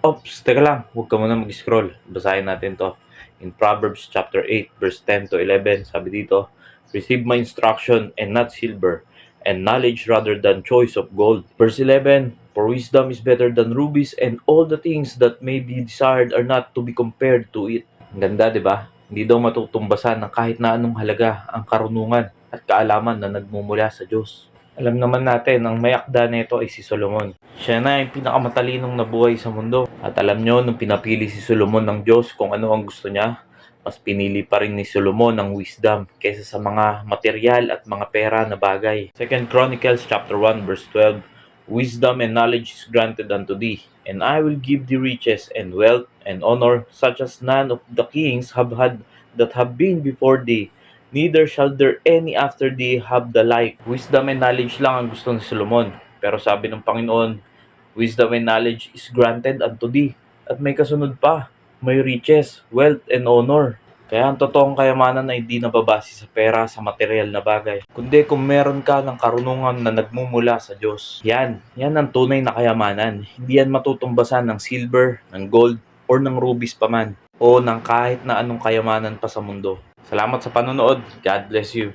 Ops, teka lang, huwag ka muna mag-scroll. Basahin natin to. In Proverbs chapter 8, verse 10 to 11, sabi dito, receive my instruction and not silver, and knowledge rather than choice of gold. Verse 11, for wisdom is better than rubies, and all the things that may be desired are not to be compared to it. Ang ganda, di ba? Hindi daw matutumbasan ng kahit na anong halaga ang karunungan at kaalaman na nagmumula sa Diyos. Alam naman natin, ang may akda nito ay si Solomon. Siya na yung pinakamatalinong nabuhay sa mundo. At alam nyo, nung pinapili si Solomon ng Diyos kung ano ang gusto niya, mas pinili pa rin ni Solomon ang wisdom kaysa sa mga material at mga pera na bagay. 2 Chronicles chapter 1 verse 12, wisdom and knowledge is granted unto thee, and I will give thee riches and wealth and honor, such as none of the kings have had that have been before thee, neither shall there any after thee have the like. Wisdom and knowledge lang ang gusto ni Solomon. Pero sabi ng Panginoon, wisdom and knowledge is granted unto thee. At may kasunod pa, may riches, wealth, and honor. Kaya ang totoong kayamanan ay hindi nababase sa pera, sa material na bagay. Kundi kung meron ka ng karunungan na nagmumula sa Diyos. Yan ang tunay na kayamanan. Hindi yan matutumbasan ng silver, ng gold, or ng rubies pa man. O ng kahit na anong kayamanan pa sa mundo. Salamat sa panonood. God bless you.